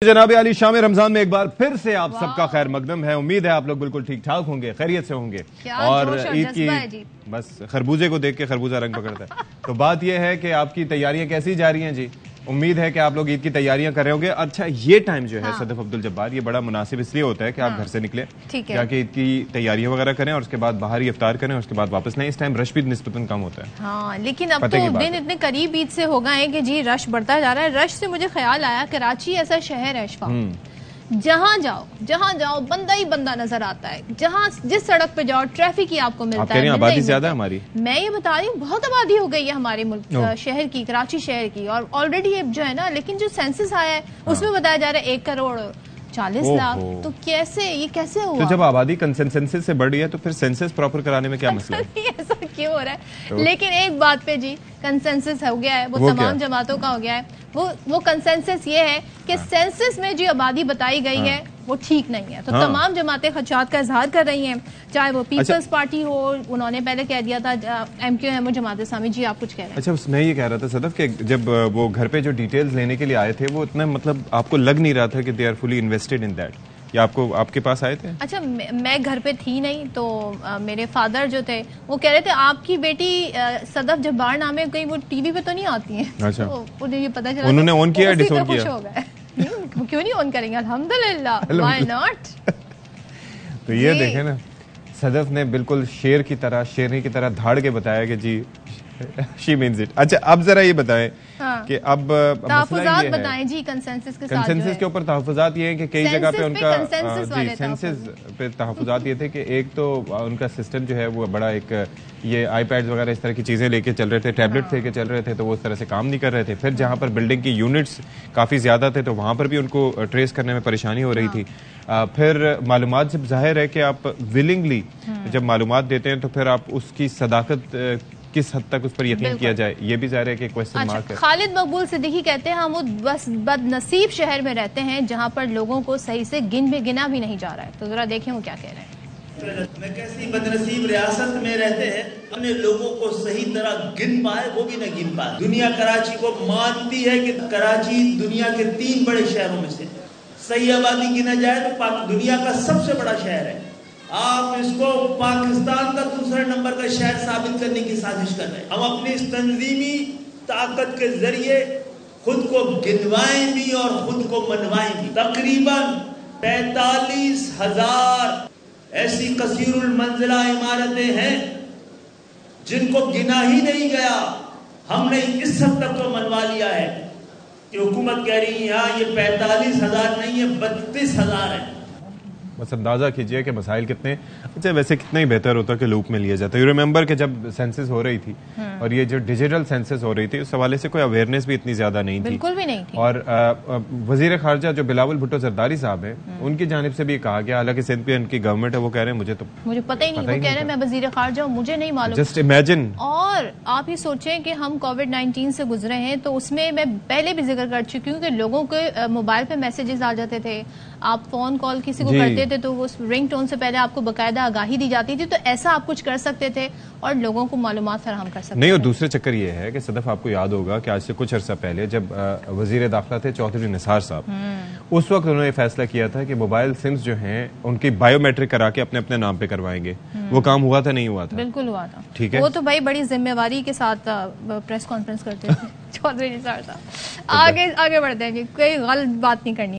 जनाब आली शाम रमजान में एक बार फिर से आप सबका खैर मकदम है। उम्मीद है आप लोग बिल्कुल ठीक ठाक होंगे, खैरियत से होंगे। और ईद की बस खरबूजे को देख के खरबूजा रंग पकड़ता है। तो बात यह है कि आपकी तैयारियां कैसी जा रही हैं जी? उम्मीद है कि आप लोग ईद की तैयारियां कर रहे होंगे। अच्छा, ये टाइम जो है सदफ अब्दुल जब्बार, ये बड़ा मुनासिब इसलिए होता है कि आप घर से निकले, जाके ईद की तैयारियां वगैरह करें और उसके बाद बाहर ही इफ्तार करें और उसके बाद वापस नहीं। इस टाइम रश भी निस्बतन कम होता है। हाँ, लेकिन अब तो दिन इतने करीब ईद से हो गए हैं कि जी रश बढ़ता जा रहा है। रश से मुझे ख्याल आया, कराची ऐसा शहर है जहाँ जाओ बंदा ही बंदा नजर आता है। जहाँ जिस सड़क पे जाओ ट्रैफिक ही आपको मिलता है। आबादी ज्यादा है हमारी। मैं ये बता रही हूँ, बहुत आबादी हो गई है हमारे मुल्क शहर की, कराची शहर की। और ऑलरेडी जो है ना, लेकिन जो सेंसस आया है उसमें बताया जा रहा है 1,40,00,000। तो कैसे हुआ? तो जब आबादी कंसेंसस से बढ़ रही है तो फिर सेंसस प्रॉपर कराने में क्या मसला है? ऐसा क्यों हो रहा है? लेकिन एक बात पे जी कंसेंसस हो गया है, वो तमाम जमातों का हो गया है। वो कंसेंसस ये है कि सेंसस में जो आबादी बताई गई है वो ठीक नहीं है। तो तमाम जमातें खदशात का इजहार कर रही हैं, चाहे वो पीपल्स पार्टी हो, उन्होंने पहले कह दिया था MQM जमात इस्लामी। जी आप कुछ कह रहे हैं? अच्छा, मैं ये कह रहा था सदफ कि जब वो घर पे जो डिटेल्स लेने के लिए आए थे, वो इतना मतलब आपको लग नहीं रहा था कि they are fully invested in that, या आपके पास आए थे? अच्छा, मैं घर पे थी नहीं, तो मेरे फादर जो थे वो कह रहे थे आपकी बेटी सदफ जब्बार नामे कहीं वो टीवी पे तो नहीं आती है। अच्छा, तो उन्हें ये पता चला, उन्होंने ऑन किया, डिसऑन किया? क्यों नहीं ऑन करेंगे, अल्हम्दुलिल्लाह, व्हाई नॉट। तो ये देखें ना, सदफ ने बिल्कुल शेर की तरह, शेरनी की तरह धाड़ के बताया कि जी शी मीन्स इट। अच्छा, अब जरा ये बताएं कि अब तहफ़्फ़ुज़ात बताएं जी कंसेंसस के साथ। कंसेंसस के ऊपर तहफ़्फ़ुज़ात ये है कि कई जगह पे उनका जी सेंसस पे तहफ़्फ़ुज़ात ये थे कि एक तो उनका सिस्टम जो है वो बड़ा एक ये आईपैड्स वगैरह इस तरह की चीजें लेके चल रहे थे, टैबलेट लेके चल रहे थे, तो वो उस तरह से काम नहीं कर रहे थे। फिर जहाँ पर बिल्डिंग की यूनिट्स काफी ज्यादा थे तो वहां पर भी उनको ट्रेस करने में परेशानी हो रही थी। फिर मालूमात जब जाहिर है कि आप विलिंगली जब मालूमात देते हैं तो फिर आप उसकी सदाकत किस हद तक उस पर यकीन किया जाए, ये भी जाहिर है कि क्वेश्चन मार्क है। खालिद मकबूल सिद्दीकी कहते हैं हम वो बस बदनसीब शहर में रहते हैं जहां पर लोगों को सही से गिना भी नहीं जा रहा है। तो जरा देखें वो क्या कह रहे हैं। मैं कैसी बदनसीब रियासत में रहते हैं, अपने लोगों को सही तरह गिन पाए वो भी न गिन पाए। दुनिया कराची को मानती है कि कराची दुनिया के 3 बड़े शहरों में से सही आबादी गिना जाए तो दुनिया का सबसे बड़ा शहर है। आप इसको पाकिस्तान का दूसरे नंबर का शहर साबित करने की साजिश कर रहे हैं। हम अपनी इस तंजीमी ताकत के जरिए खुद को गिनवाएं भी और खुद को मनवाएं भी। तकरीबन 45,000 ऐसी कसीरुल मंजिला इमारतें हैं जिनको गिना ही नहीं गया। हमने इस हद तक तो मनवा लिया है कि हुकूमत कह रही है यहाँ ये 45,000 नहीं है 32,000 है। बस अंदाजा कीजिए कि मसाइल कितने। अच्छा, वैसे कितना ही बेहतर होता कि लूप में लिया जाता। यू रिमेंबर कि जब सेंसस हो रही थी और ये जो डिजिटल सेंसस हो रही थी उस हवाले से कोई अवेयरनेस भी इतनी ज्यादा नहीं थी, बिल्कुल भी नहीं थी। और वजीर खारजा जो बिलावल भुट्टो जरदारी साहब है उनकी जानिब से भी कहा गया, हालांकि सिंध पे उनकी गवर्नमेंट है, वो कह रहे हैं मुझे पता ही नहीं, वो कह रहे हैं मैं वजीर खारजा हूँ, मुझे नहीं मालूम। Just imagine. और आप ही सोचें कि हम कोविड-19 से गुजरे हैं, तो उसमें मैं पहले भी जिक्र कर चुकी हूँ कि लोगों के मोबाइल पे मैसेजेस आ जाते थे, आप फोन कॉल किसी को करते थे तो वो रिंग टोन से पहले आपको बकायदा आगाही दी जाती थी। तो ऐसा आप कुछ कर सकते थे और लोगों को मालूमात फराहम कर सकते थे। नहीं, और दूसरे चक्कर ये है कि सदफ आपको याद होगा कि आज से कुछ अर्सा पहले जब वजीर दाखिला थे चौधरी निसार साहब, उस वक्त उन्होंने फैसला किया था कि मोबाइल सिम्स जो हैं उनकी बायोमेट्रिक करा के अपने अपने नाम पे करवाएंगे। वो काम हुआ था? नहीं हुआ था? बिल्कुल हुआ था। ठीक है, वो तो भाई बड़ी जिम्मेवारी के साथ प्रेस कॉन्फ्रेंस करते थे चौधरी निसार साहब। आगे बढ़ते हैं जी, कोई गलत बात नहीं करनी।